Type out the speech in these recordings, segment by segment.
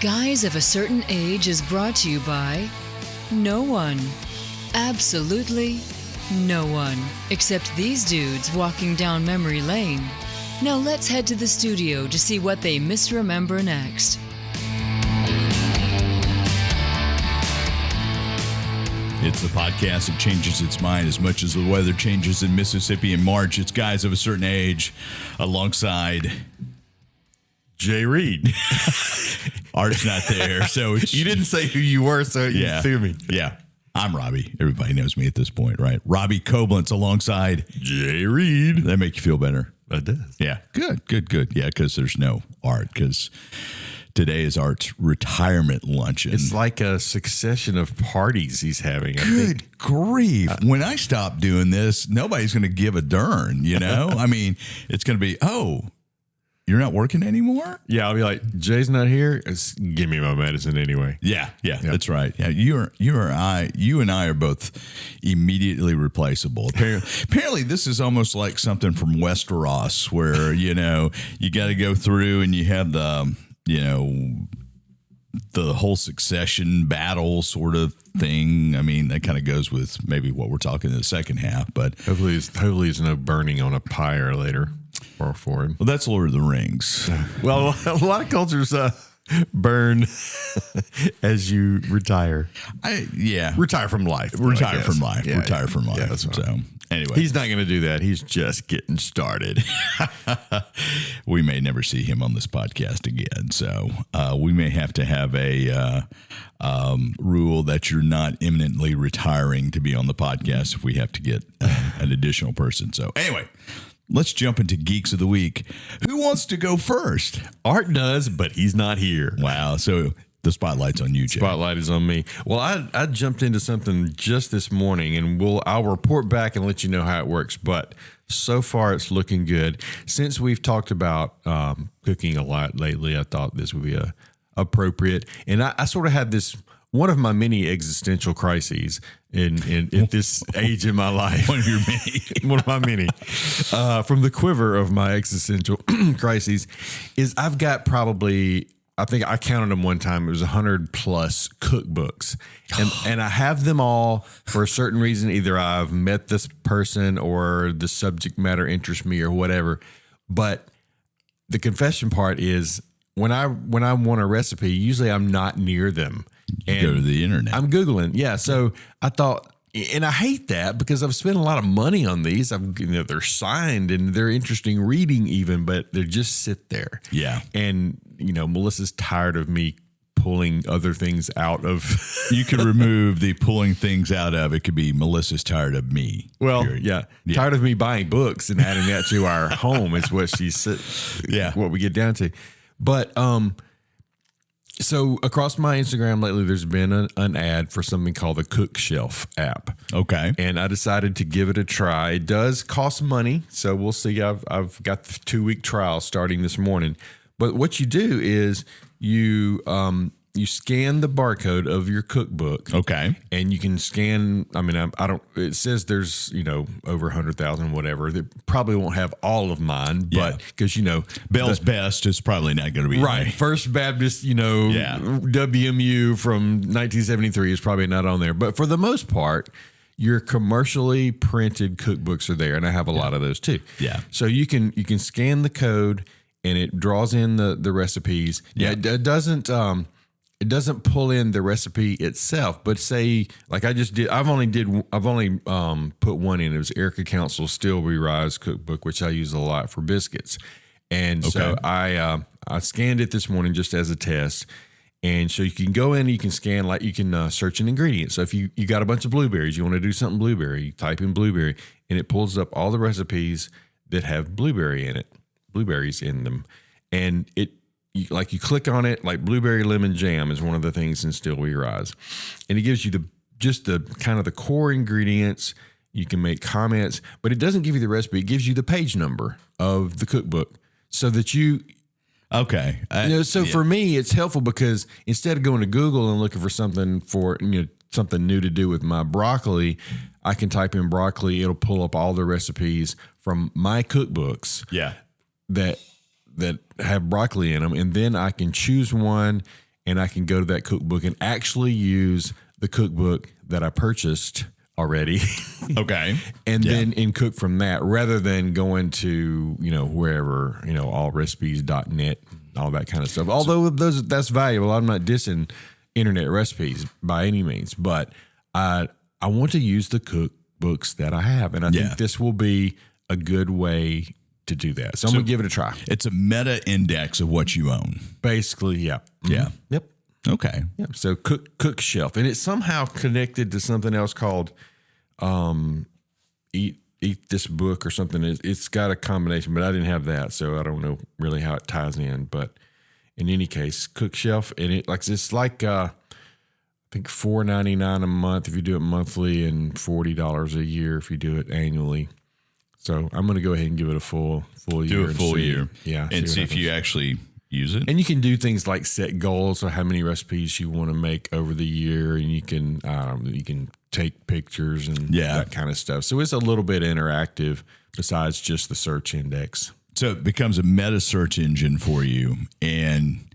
Guys of a Certain Age is brought to you by no one. Absolutely no one. Except these dudes walking down memory lane. Now let's head to the studio to see what they misremember next. It's the podcast that changes its mind as much as the weather changes in Mississippi in March. It's Guys of a Certain Age alongside Jay Reed. Art's not there, so it's, You didn't say who you were, so you threw me. Yeah, I'm Robbie. Everybody knows me at this point, right? Robbie Koblentz alongside Jay Reed. That make you feel better? It does. Yeah, good. Yeah, because there's no Art, because today is Art's retirement luncheon. It's like a succession of parties he's having. Good grief. When I stop doing this, nobody's going to give a darn, you know? I mean, it's going to be, oh, you're not working anymore? Yeah, I'll be like, Jay's not here. Give me my medicine anyway. Yeah, that's right. Yeah, you and I are both immediately replaceable. Apparently, this is almost like something from Westeros, where you got to go through and you have the whole succession battle sort of thing. I mean, that kind of goes with maybe what we're talking in the second half, but hopefully there's no burning on a pyre later. Or for him. Well, that's Lord of the Rings. Well, a lot of cultures burn as you retire. Retire from life. Retire from life. Yeah, retire from life. Yeah, so anyway, he's not going to do that. He's just getting started. We may never see him on this podcast again. So we may have to have a rule that you're not imminently retiring to be on the podcast if we have to get an additional person. So anyway. Let's jump into Geeks of the Week. Who wants to go first? Art does, but he's not here. Wow. So the spotlight's on you, Jay. Spotlight is on me. Well, I jumped into something just this morning, and I'll report back and let you know how it works. But so far, it's looking good. Since we've talked about cooking a lot lately, I thought this would be appropriate. And I sort of had this. One of my many existential crises in this age in my life. One of your many. One of my many. From the quiver of my existential crises is I've got probably, I think I counted them one time, it was 100 plus cookbooks. And I have them all for a certain reason. Either I've met this person or the subject matter interests me or whatever. But the confession part is when I want a recipe, usually I'm not near them. And go to the internet. I'm Googling. Yeah. So I thought, and I hate that because I've spent a lot of money on these. They're signed and they're interesting reading even, but they just sit there. Yeah. And, Melissa's tired of me pulling other things out of. You could remove the pulling things out of. It could be Melissa's tired of me. Well, yeah. Tired of me buying books and adding that to our home is what she said. Yeah. What we get down to. But, so across my Instagram lately, there's been an ad for something called the CookShelf app. Okay. And I decided to give it a try. It does cost money, so we'll see. I've got the 2-week trial starting this morning. But what you do is you scan the barcode of your cookbook. Okay. And you can scan, it says there's, over 100,000, whatever. They probably won't have all of mine, but because, Bell's Best is probably not going to be right. First Baptist, WMU from 1973 is probably not on there. But for the most part, your commercially printed cookbooks are there. And I have a lot of those too. Yeah. So you can scan the code and it draws in the recipes. Yeah. It doesn't pull in the recipe itself, but say like I just did. I've only put one in. It was Erica Council's Still Rise cookbook, which I use a lot for biscuits. And so I scanned it this morning just as a test. And so you can go in, you can scan, like you can search an ingredient. So if you got a bunch of blueberries, you want to do something blueberry, you type in blueberry, and it pulls up all the recipes that have blueberries in them, and you click on it, like blueberry lemon jam is one of the things in Still Rise, and it gives you the kind of the core ingredients. You can make comments, but it doesn't give you the recipe. It gives you the page number of the cookbook so that you. Okay. For me, it's helpful because instead of going to Google and looking for something something new to do with my broccoli, I can type in broccoli. It'll pull up all the recipes from my cookbooks. Yeah. That have broccoli in them, and then I can choose one and I can go to that cookbook and actually use the cookbook that I purchased already. Okay. And then cook from that rather than going to, wherever, allrecipes.net, all that kind of stuff. Although that's valuable. I'm not dissing internet recipes by any means, but I want to use the cookbooks that I have. And I think this will be a good way to do that. So I'm going to give it a try. It's a meta index of what you own. Basically, yeah. Mm-hmm. Yeah. Yep. Okay. Yep. So CookShelf. And it's somehow connected to something else called Eat This Book or something. It's got a combination, but I didn't have that, so I don't know really how it ties in. But in any case, CookShelf, and it's like I think $4.99 a month if you do it monthly, and $40 a year if you do it annually. So I'm going to go ahead and give it a full year. Do a full year. Yeah. And see if you actually use it. And you can do things like set goals or how many recipes you want to make over the year. And you can take pictures and that kind of stuff. So it's a little bit interactive besides just the search index. So it becomes a meta search engine for you, and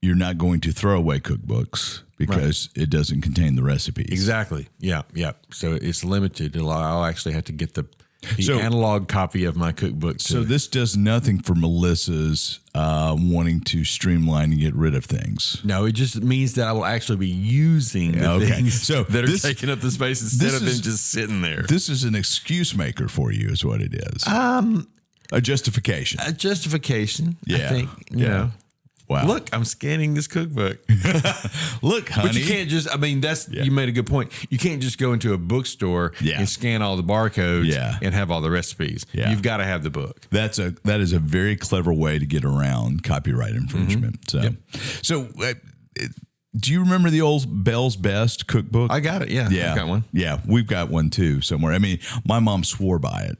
you're not going to throw away cookbooks because it doesn't contain the recipes. Exactly. Yeah. Yeah. So it's limited. I'll actually have to get the analog copy of my cookbook. So this does nothing for Melissa's wanting to streamline and get rid of things. No, it just means that I will actually be using the things that are taking up the space instead of them just sitting there. This is an excuse maker for you is what it is. A justification. A justification, yeah. I think. You know. Wow. Look, I'm scanning this cookbook. Look, honey. But you can't just, you made a good point. You can't just go into a bookstore and scan all the barcodes and have all the recipes. Yeah. You've got to have the book. That is a very clever way to get around copyright infringement. So do you remember the old Bell's Best cookbook? I got it. Yeah. I've got one. Yeah. We've got one too somewhere. I mean, my mom swore by it.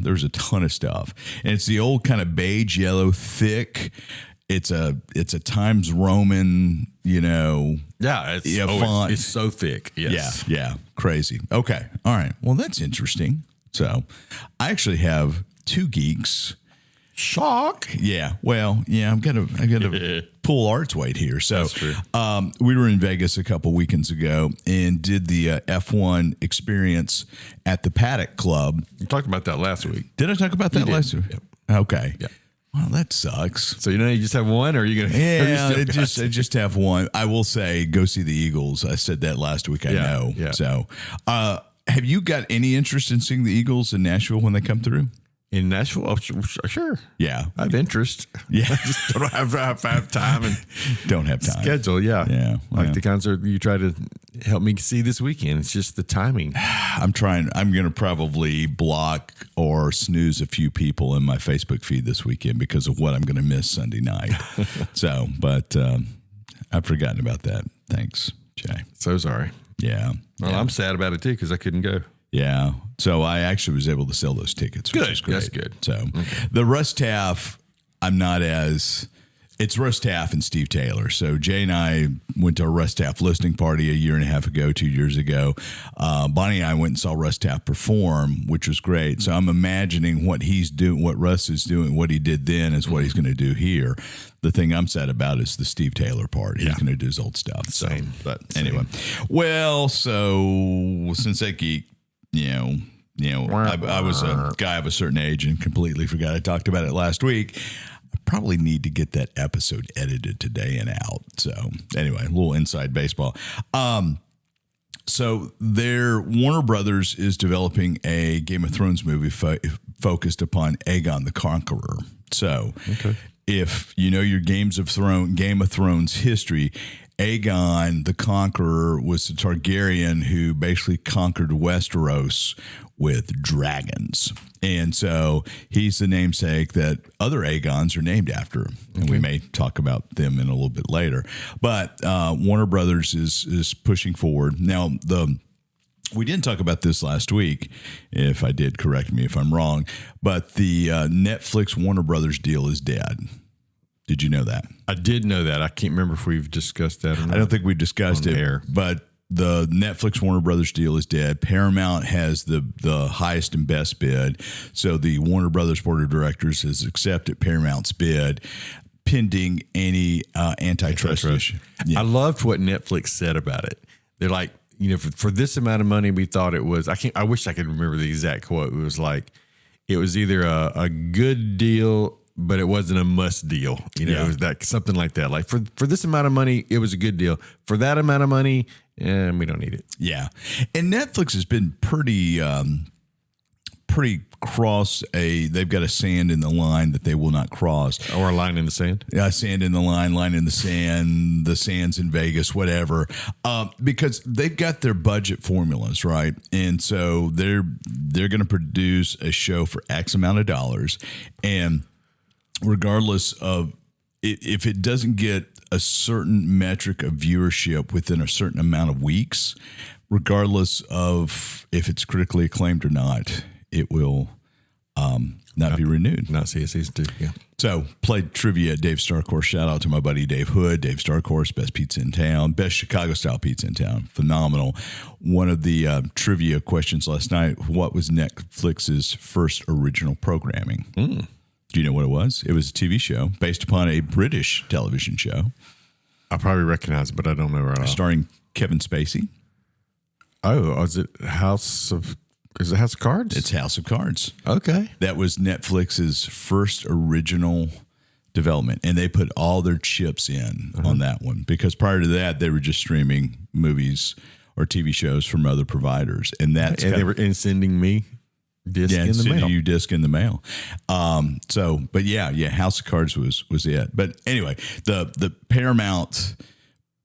There's a ton of stuff, and it's the old kind of beige yellow, thick. It's a Times Roman, font. It's so thick. Yes. Yeah. Crazy. Okay. All right. Well, that's interesting. So I actually have two geeks. Shock. Yeah. Well, yeah, I'm gonna pull Art's weight here. So that's true. We were in Vegas a couple weekends ago and did the F1 experience at the Paddock Club. You talked about that last week. Did I talk about that last week? Yep. Okay. Yeah. Well, that sucks. So you just have one, or are you gonna? Yeah, I just have one. I will say, go see the Eagles. I said that last week. I know. Yeah. So, have you got any interest in seeing the Eagles in Nashville when they come through? In Nashville? Oh, sure. Yeah. I have interest. Yeah. I just don't have time and don't have time. Schedule, yeah. Yeah. Like the concert you try to help me see this weekend. It's just the timing. I'm going to probably block or snooze a few people in my Facebook feed this weekend because of what I'm going to miss Sunday night. But I've forgotten about that. Thanks, Jay. So sorry. Yeah. Well, I'm sad about it too because I couldn't go. Yeah. So I actually was able to sell those tickets, which is great. That's good. So the Russ Taff, it's Russ Taff and Steve Taylor. So Jay and I went to a Russ Taff listening party 2 years ago. Bonnie and I went and saw Russ Taff perform, which was great. So I'm imagining what he's doing, what Russ is doing, what he did then is what he's going to do here. The thing I'm sad about is the Steve Taylor part. He's going to do his old stuff. Same. Anyway, well, so since that geek, I was a guy of a certain age and completely forgot I talked about it last week. I probably need to get that episode edited today and out. So anyway, a little inside baseball. So Warner Brothers is developing a Game of Thrones movie focused upon Aegon the Conqueror. So if you know your Game of Thrones history, Aegon the Conqueror was the Targaryen who basically conquered Westeros with dragons. And so he's the namesake that other Aegons are named after. And we may talk about them in a little bit later. But Warner Brothers is pushing forward. Now, we didn't talk about this last week. If I did, correct me if I'm wrong. But the Netflix Warner Brothers deal is dead. Did you know that? I did know that. I can't remember if we've discussed that or not. I don't think we discussed it, air. But the Netflix Warner Brothers deal is dead. Paramount has the highest and best bid. So the Warner Brothers board of directors has accepted Paramount's bid. pending any antitrust issue. Yeah. I loved what Netflix said about it. They're like, for this amount of money, we thought it was. I wish I could remember the exact quote. It was like, it was either a good deal, but it wasn't a must deal. It was that something like that. Like for this amount of money, it was a good deal. For that amount of money, we don't need it. Yeah, and Netflix has been pretty cross. They've got a sand in the line that they will not cross, or a line in the sand. Yeah, sand in the line in the sand. The sand's in Vegas, whatever. Because they've got their budget formulas, right? And so they're going to produce a show for X amount of dollars, and regardless of if it doesn't get a certain metric of viewership within a certain amount of weeks, regardless of if it's critically acclaimed or not, it will not be renewed. Not see a season 2. Yeah. So played trivia at Dave Starcourse. Shout out to my buddy Dave Hood. Dave Starcourse, best pizza in town, best Chicago style pizza in town. Phenomenal. One of the trivia questions last night: what was Netflix's first original programming? Do you know what it was? It was a TV show based upon a British television show. I probably recognize it, but I don't know right off. Starring Kevin Spacey. Oh, is it House of Cards? It's House of Cards. Okay. That was Netflix's first original development, and they put all their chips in on that one because prior to that, they were just streaming movies or TV shows from other providers, and they were sending me disc in the mail. You disc in the mail. But House of Cards was it. But anyway, the Paramount.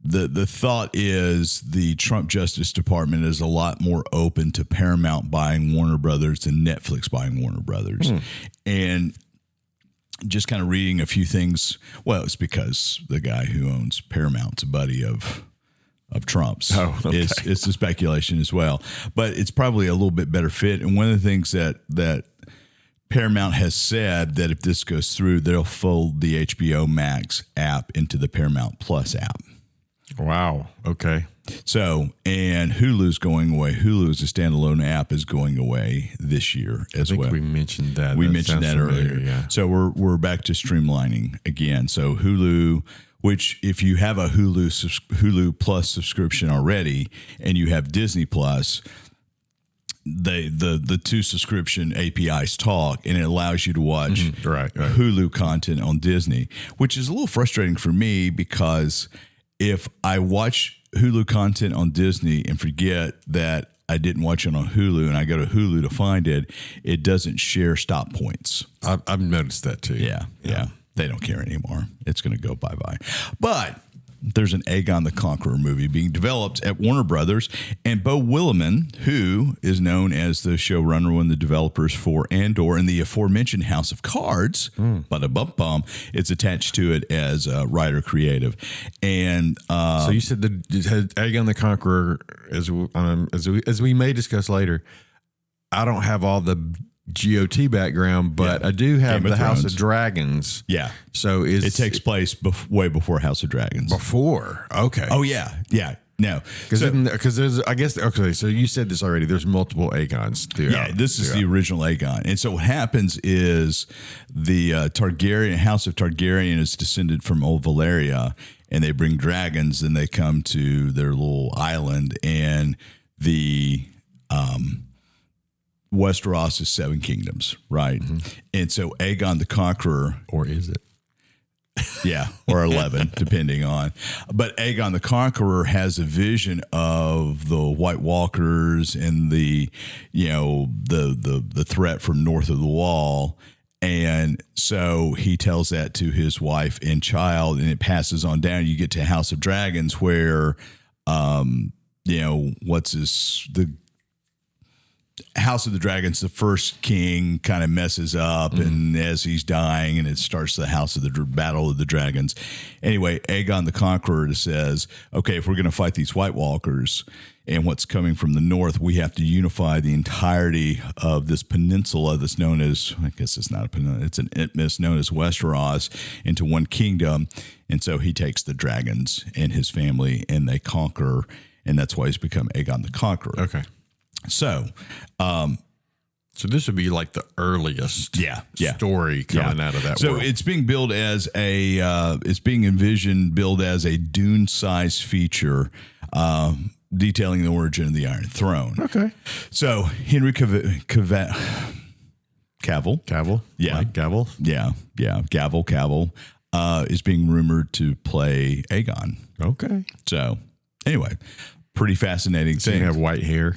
The thought is the Trump Justice Department is a lot more open to Paramount buying Warner Brothers than Netflix buying Warner Brothers. And just kind of reading a few things. Well, it's because the guy who owns Paramount's a buddy of Trump's. Oh, okay. It's the speculation as well. But it's probably a little bit better fit. And one of the things that Paramount has said that if this goes through, they'll fold the HBO Max app into the Paramount Plus app. Wow. Okay. So, and Hulu's going away. Hulu as a standalone app is going away this year as well. We mentioned that. We mentioned that earlier. Yeah. So we're back to streamlining again. So Hulu, which if you have a Hulu Plus subscription already and you have Disney Plus, the two subscription APIs talk, and it allows you to watch Hulu content on Disney, which is a little frustrating for me because if I watch Hulu content on Disney and forget that I didn't watch it on Hulu and I go to Hulu to find it, it doesn't share stop points. I've noticed that too. Yeah. They don't care anymore. It's going to go bye-bye. But there's an Aegon the Conqueror movie being developed at Warner Brothers, and Beau Willimon, who is known as the showrunner, one of the developers for Andor and the aforementioned House of Cards, it's attached to it as writer creative. And so you said Aegon the Conqueror, as we may discuss later, I don't have all the GOT background, but I do have the House of Dragons. Yeah. So it takes place way before House of Dragons. Before. Okay. Oh, yeah. Yeah. No. Because there's, I guess, okay, so you said this already. There's multiple Aegons. This is the original Aegon. And so what happens is the House of Targaryen is descended from old Valyria, and they bring dragons, and they come to their little island, and the Westeros is 7 kingdoms, right? Mm-hmm. And so Aegon the Conqueror, or is it? Yeah, or 11, depending on. But Aegon the Conqueror has a vision of the White Walkers and the threat from north of the Wall. And so he tells that to his wife and child, and it passes on down. You get to House of Dragons where, the House of the Dragons, the first king kind of messes up, and as he's dying, and it starts the House of the Battle of the Dragons. Anyway, Aegon the Conqueror says, okay, if we're going to fight these White Walkers and what's coming from the north, we have to unify the entirety of this peninsula that's known as, I guess it's not a peninsula, it's an isthmus known as Westeros, into one kingdom. And so he takes the dragons and his family, and they conquer, and that's why he's become Aegon the Conqueror. Okay. So, So this would be like the earliest story coming out of that world. So it's being billed as it's being envisioned billed as a Dune-sized feature detailing the origin of the Iron Throne. Okay. So Henry Cavill. Yeah. Like Gavel. Yeah. Cavill is being rumored to play Aegon. Okay. So anyway, pretty fascinating So thing. you have white hair.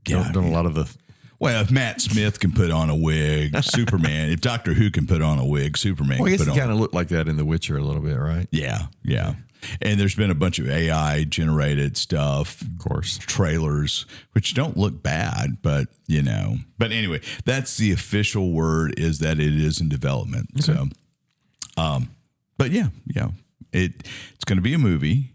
Yeah. Done a lot of the... Well, if Matt Smith can put on a wig, Superman. If Doctor Who can put on a wig, Superman Well, I can guess put he on. kind of looked like that in The Witcher a little bit, right? Yeah. And there's been a bunch of AI generated stuff, Of course. trailers, which don't look bad, but But anyway, that's the official word, is that it is in development. Okay. So, but yeah, it's going to be a movie,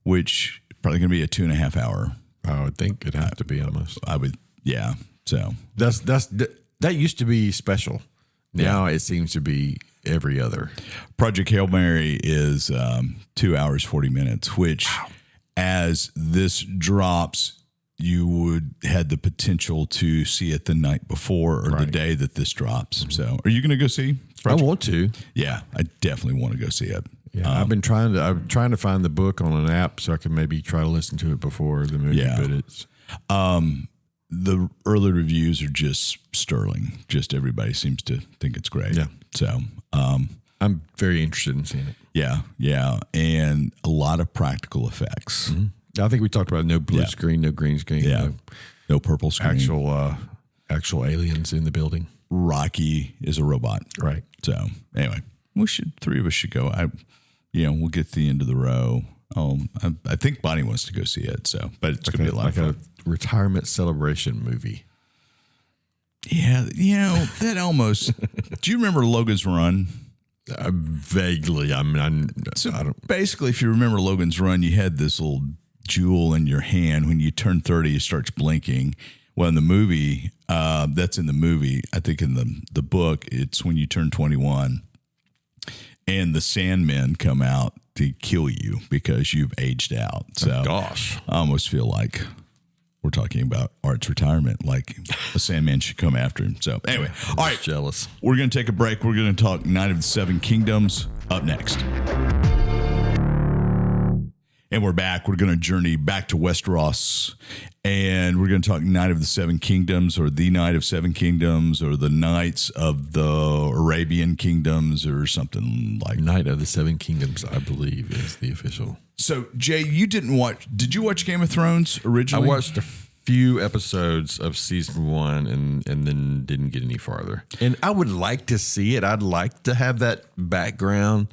which probably going to be a 2.5 hour. I would think it'd have to be almost. I would, yeah. So that used to be special. Now it seems to be every other. Project Hail Mary is 2 hours 40 minutes, which as this drops, you would had the potential to see it the night before or the day that this drops. Mm-hmm. So, are you going to go see Project? I want to. Yeah, I definitely want to go see it. Yeah, I'm trying to find the book on an app so I can maybe try to listen to it before the movie. Yeah. But it's the early reviews are just sterling. Just everybody seems to think it's great. Yeah. So I'm very interested in seeing it. Yeah, and a lot of practical effects. Mm-hmm. I think we talked about no blue screen, no green screen, no purple screen. Actual aliens in the building. Rocky is a robot, right? So anyway, three of us should go. We'll get to the end of the row. I think Bonnie wants to go see it. So, but it's going to be a lot of fun. A retirement celebration movie. Yeah, that almost. Do you remember Logan's Run? Vaguely. I don't. Basically, if you remember Logan's Run, you had this little jewel in your hand. When you turn 30, it starts blinking. Well, in the movie, that's in the movie. I think in the book, it's when you turn 21, and the Sandmen come out to kill you because you've aged out. So, gosh, I almost feel like we're talking about Art's retirement, like a Sandman should come after him. So anyway, all right, jealous. We're going to take a break. We're going to talk Night of the Seven Kingdoms up next. And we're back. We're going to journey back to Westeros, and we're going to talk Night of the Seven Kingdoms, or the Night of Seven Kingdoms, or the Knights of the Arabian Kingdoms, or something like Night of the Seven Kingdoms, I believe, is the official. So, Jay, you didn't watch. Did you watch Game of Thrones originally? I watched a few episodes of season 1 and then didn't get any farther. And I would like to see it. I'd like to have that background.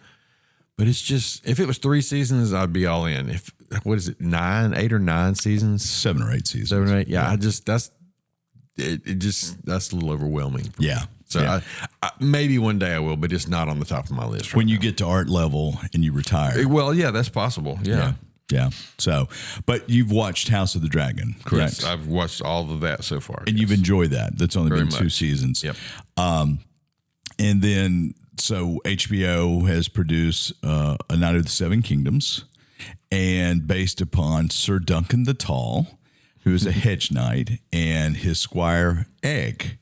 But it's just, if it was 3 seasons, I'd be all in. What is it, 8 or 9 seasons? 7 or 8 seasons. 7 or 8. Yeah. That's a little overwhelming. Yeah. So I maybe one day I will, but it's not on the top of my list. When you get to art level and you retire. Well, yeah, that's possible. Yeah. So, but you've watched House of the Dragon, correct? Yes, I've watched all of that so far. And you've enjoyed that. That's only Very been 2 seasons. Yep. And then, so HBO has produced A Night of the Seven Kingdoms, and based upon Sir Duncan the Tall, who is a hedge knight, and his squire Egg.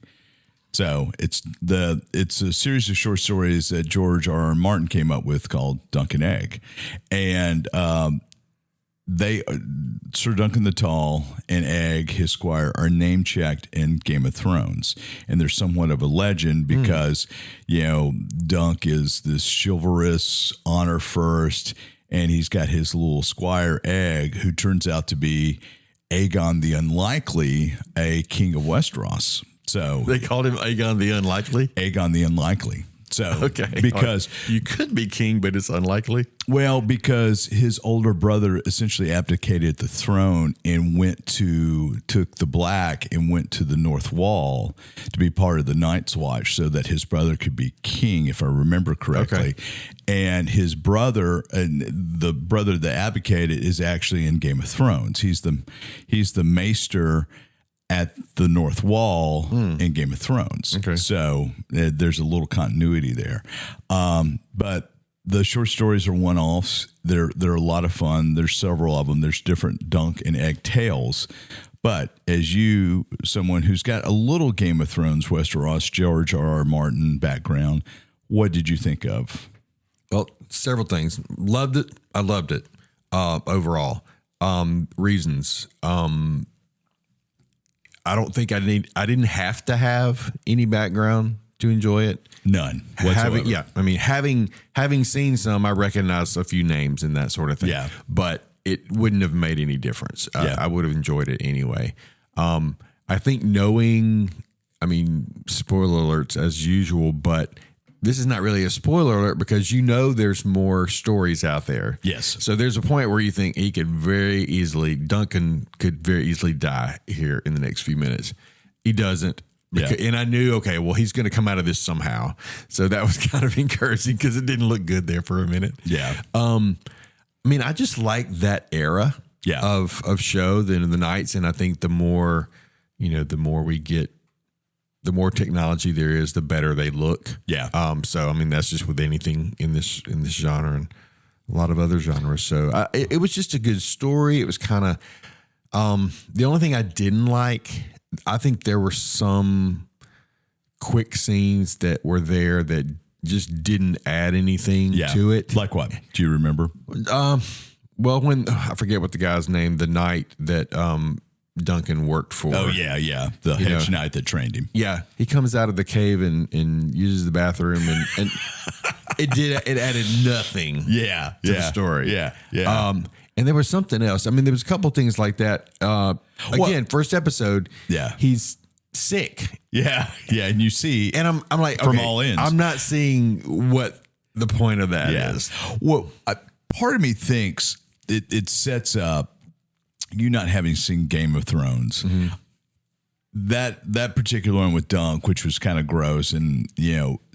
So it's a series of short stories that George R.R. Martin came up with called Duncan Egg, and Sir Duncan the Tall and Egg, his squire, are name checked in Game of Thrones, and they're somewhat of a legend because Dunk is this chivalrous, honor first, and he's got his little squire Egg, who turns out to be Aegon the Unlikely, a king of Westeros. So they called him Aegon the Unlikely? Aegon the Unlikely. So, okay. Because you could be king, but it's unlikely. Well, because his older brother essentially abdicated the throne and took the black and went to the North Wall to be part of the Night's Watch so that his brother could be king, if I remember correctly. Okay. And his brother, and the brother that abdicated, is actually in Game of Thrones. He's the maester at the North Wall in Game of Thrones. Okay. So there's a little continuity there. But the short stories are one-offs. They're a lot of fun. There's several of them. There's different Dunk and Egg tales. But as someone who's got a little Game of Thrones, Westeros, George R.R. Martin background, what did you think of? Well, several things. Loved it. I loved it overall. Reasons. I don't think I didn't have to have any background to enjoy it. None whatsoever. Having seen some, I recognize a few names and that sort of thing. Yeah. But it wouldn't have made any difference. I would have enjoyed it anyway. I think spoiler alerts as usual, but this is not really a spoiler alert because there's more stories out there. Yes. So there's a point where you think Duncan could very easily die here in the next few minutes. He doesn't. And I knew, he's going to come out of this somehow. So that was kind of encouraging because it didn't look good there for a minute. Yeah. I just like that era of show than the Knights. And I think the more we get, the more technology there is, the better they look. Yeah. That's just with anything in this genre and a lot of other genres. So it was just a good story. It was kind of, the only thing I didn't like, I think there were some quick scenes that were there that just didn't add anything to it. Like what? Do you remember? Well, when I forget what the guy's name, the knight that Duncan worked for. Oh yeah. The hedge knight that trained him. Yeah. He comes out of the cave and uses the bathroom and it added nothing to the story. Yeah. And there was something else. There was a couple things like that. First episode. Yeah. He's sick. Yeah. And you see, and I'm like, from all ends. I'm not seeing what the point of that is. Well, part of me thinks it sets up you not having seen Game of Thrones. Mm-hmm. That particular one with Dunk, which was kind of gross, and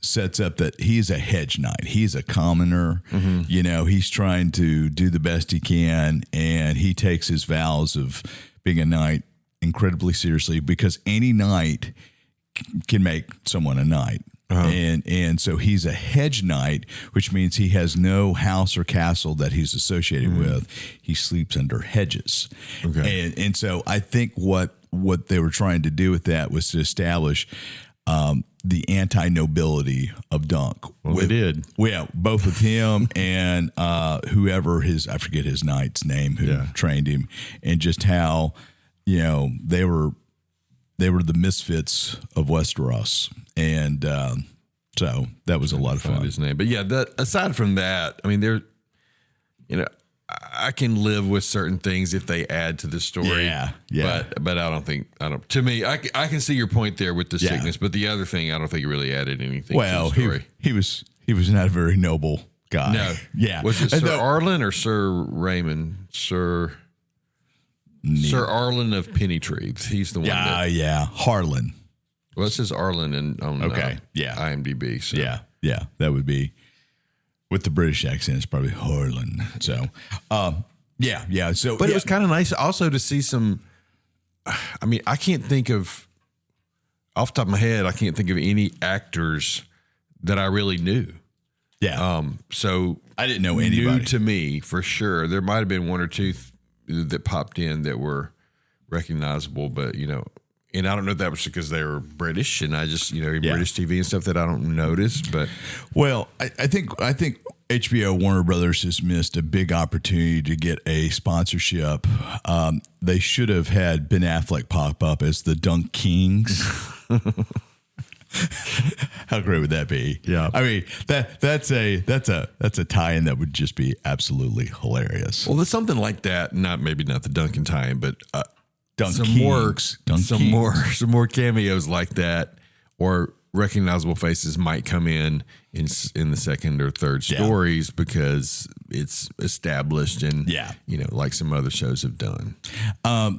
sets up that he's a hedge knight. He's a commoner. Mm-hmm. He's trying to do the best he can, and he takes his vows of being a knight incredibly seriously because any knight can make someone a knight. Uh-huh. And so he's a hedge knight, which means he has no house or castle that he's associated with. He sleeps under hedges. Okay. And so I think what they were trying to do with that was to establish the anti-nobility of Dunk. Well, they did. Yeah, both with him and whoever I forget his knight's name who trained him, and just how, they were the misfits of Westeros. And so that was a lot of fun. His name. But aside from that, I can live with certain things if they add to the story. Yeah. But to me, I can see your point there with the sickness, but the other thing, I don't think it really added anything to the story. He was not a very noble guy. No. Yeah. Was it Sir Arlen or Sir Raymond? Sir Arlen of Pennytree. He's the one. Yeah. Harlan. Well, it says Arlen on IMDb. So. Yeah. That would be, with the British accent, it's probably Harlan. So, yeah. So, but it was kind of nice also to see some. I can't think of, off the top of my head, I can't think of any actors that I really knew. Yeah. So I didn't know anybody. New to me for sure. There might have been one or two that popped in that were recognizable, but and I don't know if that was because they were British and I just, British TV and stuff that I don't notice, but. Well, I think HBO Warner Brothers has missed a big opportunity to get a sponsorship. They should have had Ben Affleck pop up as the Dunk Kings. How great would that be? Yeah. That's a tie-in that would just be absolutely hilarious. Well, there's something like that. Maybe not the Duncan tie-in, but some more cameos like that, or recognizable faces might come in the second or third stories because it's established and like some other shows have done.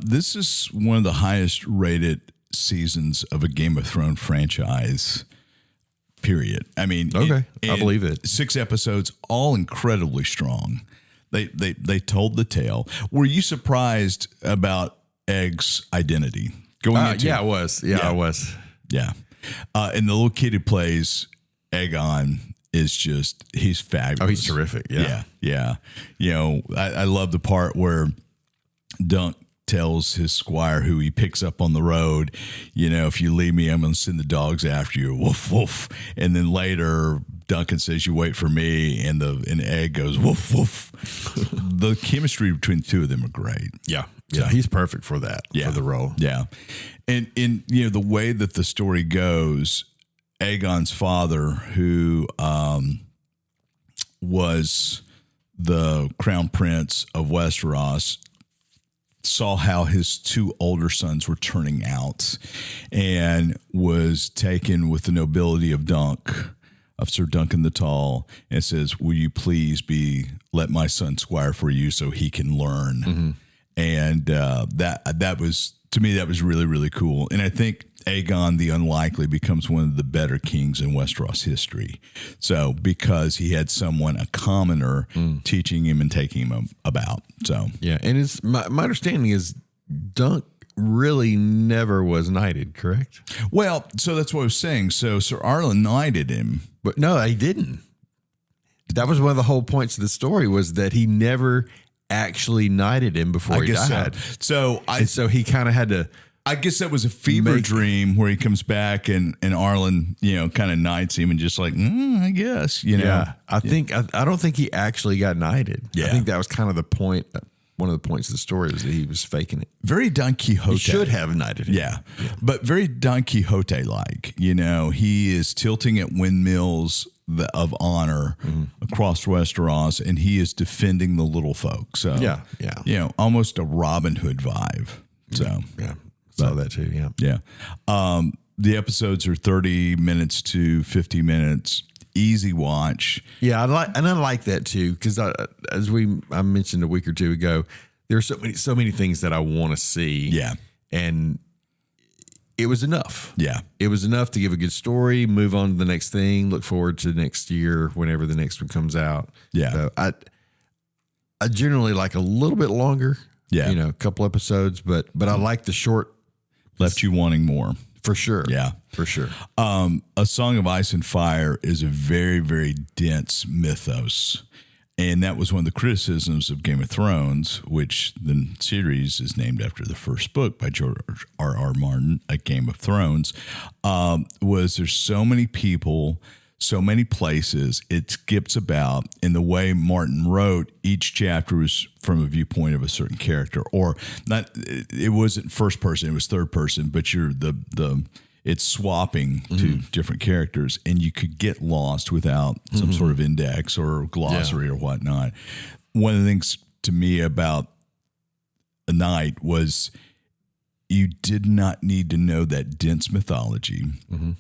This is one of the highest rated seasons of a Game of Thrones franchise. Period. I believe it. 6 episodes, all incredibly strong. They told the tale. Were you surprised about Egg's identity going into? I was. I was. Yeah. And the little kid who plays Aegon is he's fabulous. Oh, he's terrific. Yeah. I love the part where Dunk tells his squire, who he picks up on the road, if you leave me, I'm going to send the dogs after you. Woof, woof. And then later, Duncan says, you wait for me. And Egg goes, woof, woof. The chemistry between the two of them are great. Yeah. Yeah. He's perfect for that, for the role. Yeah. And the way that the story goes, Aegon's father, who was the crown prince of Westeros, saw how his two older sons were turning out and was taken with the nobility of Sir Duncan the Tall, and says, will you please let my son squire for you so he can learn? Mm-hmm. And that was, to me, that was really, really cool. And I think Aegon the Unlikely becomes one of the better kings in Westeros history. So because he had someone, a commoner, teaching him and taking him about. So yeah, and my understanding is Dunk really never was knighted, correct? Well, so that's what I was saying. So Sir Arlen knighted him, but no, he didn't. That was one of the whole points of the story, was that he never actually knighted him before he died. So he kind of had to. I guess that was a fever dream where he comes back and Arlen, kind of knights him and just like, I guess, Yeah, I don't think he actually got knighted. Yeah. I think that was kind of the point. One of the points of the story was that he was faking it. Very Don Quixote. He should have knighted him. Yeah. But very Don Quixote-like. He is tilting at windmills of honor across Westeros, and he is defending the little folk. So, almost a Robin Hood vibe. So, yeah. Saw that too, yeah. Yeah. The episodes are 30 minutes to 50 minutes. Easy watch. Yeah, I like that too, because as I mentioned a week or two ago, there's so many things that I want to see. Yeah. And it was enough. Yeah. It was enough to give a good story, move on to the next thing, look forward to next year whenever the next one comes out. Yeah. So I generally like a little bit longer. Yeah. A couple episodes, but I like the short. Left you wanting more. For sure. Yeah. For sure. A Song of Ice and Fire is a very, very dense mythos. And that was one of the criticisms of Game of Thrones, which the series is named after the first book by George R.R. Martin, A Game of Thrones, was there's so many people, so many places, it skips about. And the way Martin wrote, each chapter was from a viewpoint of a certain character, or not. It wasn't first person; it was third person. But it's swapping to different characters, and you could get lost without some sort of index or glossary or whatnot. One of the things to me about A Night was you did not need to know that dense mythology. Mm-hmm.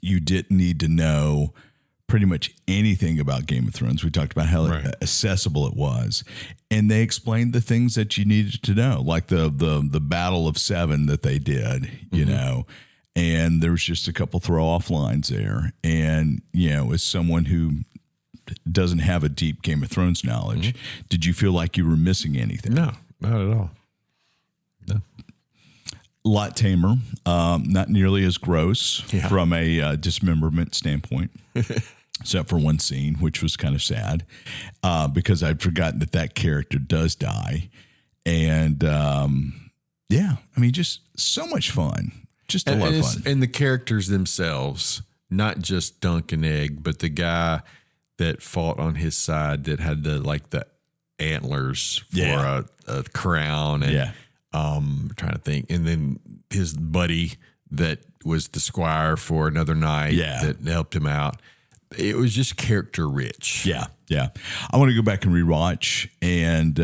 You didn't need to know pretty much anything about Game of Thrones. We talked about how accessible it was, and they explained the things that you needed to know, like the Battle of Seven that they did, you know, and there was just a couple throw off lines there. And, as someone who doesn't have a deep Game of Thrones knowledge, did you feel like you were missing anything? No, not at all. No. A lot tamer, not nearly as gross from a dismemberment standpoint, except for one scene, which was kind of sad because I'd forgotten that character does die. And just so much fun. Just a lot of fun. And the characters themselves, not just Dunk and Egg, but the guy that fought on his side that had the antlers for a crown. And, I'm trying to think. And then his buddy that was the squire for another night that helped him out. It was just character rich. Yeah. Yeah. I want to go back and rewatch, and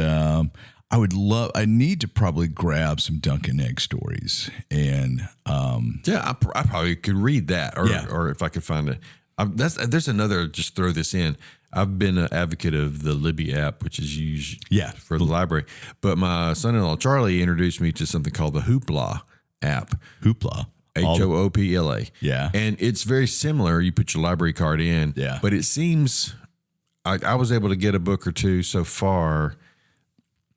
I need to probably grab some Dunk and Egg stories. And I probably could read that or if I could find it. There's another, just throw this in. I've been an advocate of the Libby app, which is used for the library. But my son-in-law, Charlie, introduced me to something called the Hoopla app. Hoopla. Hoopla. Yeah. And it's very similar. You put your library card in. Yeah. But it seems I was able to get a book or two so far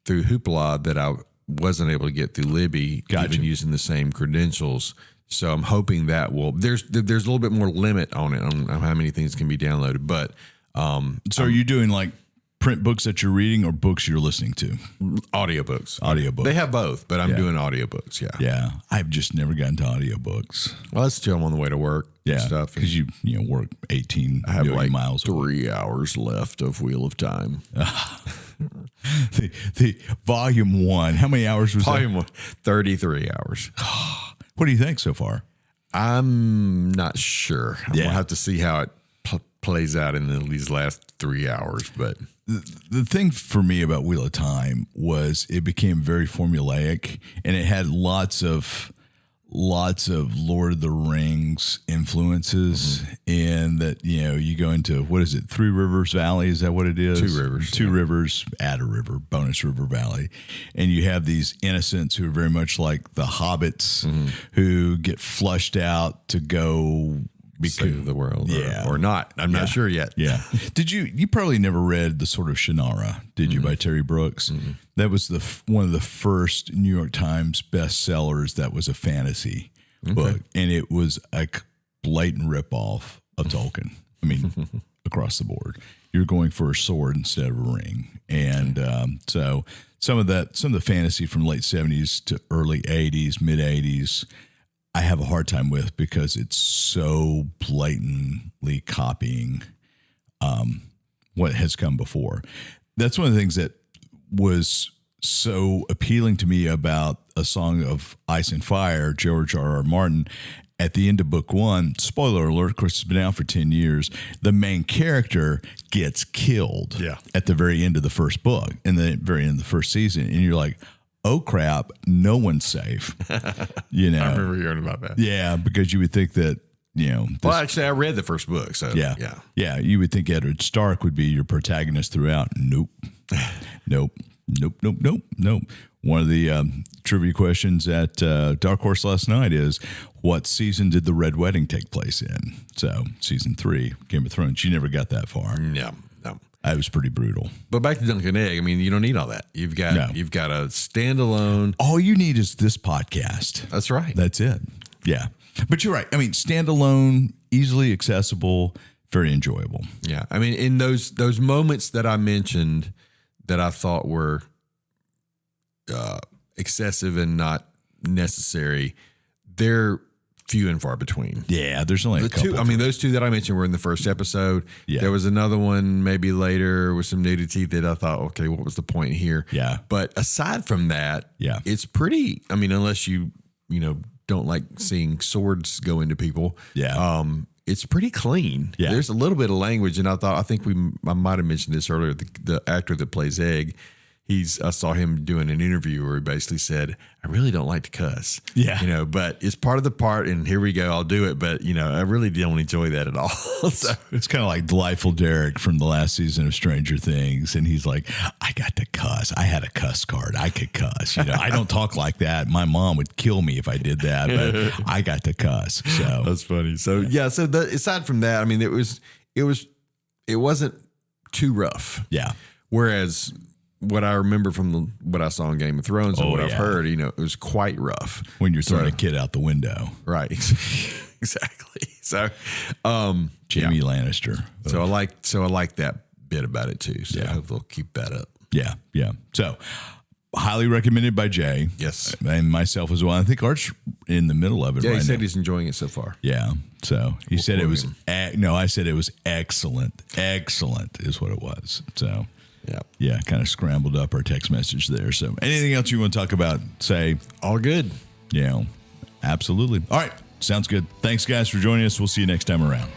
through Hoopla that I wasn't able to get through Libby, even using the same credentials. So I'm hoping that there's a little bit more limit on it, on how many things can be downloaded. But so are you doing like print books that you're reading or books you're listening to? Audiobooks. They have both, but I'm doing audiobooks. Yeah. Yeah. I've just never gotten to audiobooks. Well, that's too. I'm on the way to work. Yeah. Stuff. Because you work 18 I have million miles. 3 hours left of Wheel of Time. The volume 1. How many hours was Volume 1, 33 hours. What do you think so far? I'm not sure. I'm going to have to see how it plays out in these last 3 hours. But the thing for me about Wheel of Time was it became very formulaic, and it had lots of Lord of the Rings influences. In that, you go into, what is it, Three Rivers Valley? Is that what it is? Two rivers, add a river, bonus river valley. And you have these innocents who are very much like the hobbits who get flushed out to go save the world or not. I'm not sure yet. Yeah. You probably never read The Sword of Shannara, did you, by Terry Brooks? That was one of the first New York Times bestsellers that was a fantasy book. And it was a blatant ripoff of Tolkien. I mean, across the board. You're going for a sword instead of a ring. And so some of the fantasy from late 70s to early 80s, mid 80s, I have a hard time with because it's so blatantly copying what has come before. That's one of the things that was so appealing to me about A Song of Ice and Fire, George R.R. Martin. At the end of book 1, spoiler alert, of course, it's been out for 10 years, the main character gets killed at the very end of the first book, in the very end of the first season. And you're like, oh crap, no one's safe. I remember hearing about that. Yeah, because you would think that, well, actually, I read the first book. So yeah, you would think Eddard Stark would be your protagonist throughout. Nope. One of the trivia questions at Dark Horse last night is, what season did the Red Wedding take place in? So, season 3, Game of Thrones. You never got that far. No. It was pretty brutal. But back to Dunkin' Egg, I mean, you don't need all that. You've got a standalone. All you need is this podcast. That's right. That's it. Yeah. But you're right. I mean, standalone, easily accessible, very enjoyable. Yeah. I mean, in those moments that I mentioned that I thought were excessive and not necessary, they're few and far between. Yeah, there's only a couple. Those two that I mentioned were in the first episode. Yeah. There was another one maybe later with some nudity that I thought, okay, what was the point here? Yeah. But aside from that, it's pretty, unless you don't like seeing swords go into people. Yeah. It's pretty clean. Yeah. There's a little bit of language, and I might have mentioned this earlier. The actor that plays Egg, I saw him doing an interview where he basically said, I really don't like to cuss. Yeah. But it's part of the part, and here we go, I'll do it. But, I really don't enjoy that at all. So it's kind of like Delightful Derek from the last season of Stranger Things. And he's like, I got to cuss. I had a cuss card. I could cuss. I don't talk like that. My mom would kill me if I did that, but I got to cuss. So that's funny. So, aside from that, it wasn't too rough. Yeah. Whereas what I remember from what I saw in Game of Thrones and what I've heard, it was quite rough. When you're throwing a kid out the window. Right. Exactly. So, Jaime Lannister. So I like that bit about it too. So I hope they'll keep that up. Yeah. Yeah. So highly recommended by Jay. Yes. And myself as well. I think Art's in the middle of it right now. Yeah, he said he's enjoying it so far. Yeah. So he said it was, I said it was excellent. Excellent is what it was. So. Yeah, kind of scrambled up our text message there. So anything else you want to talk about, say? All good. Yeah, absolutely. All right, sounds good. Thanks, guys, for joining us. We'll see you next time around.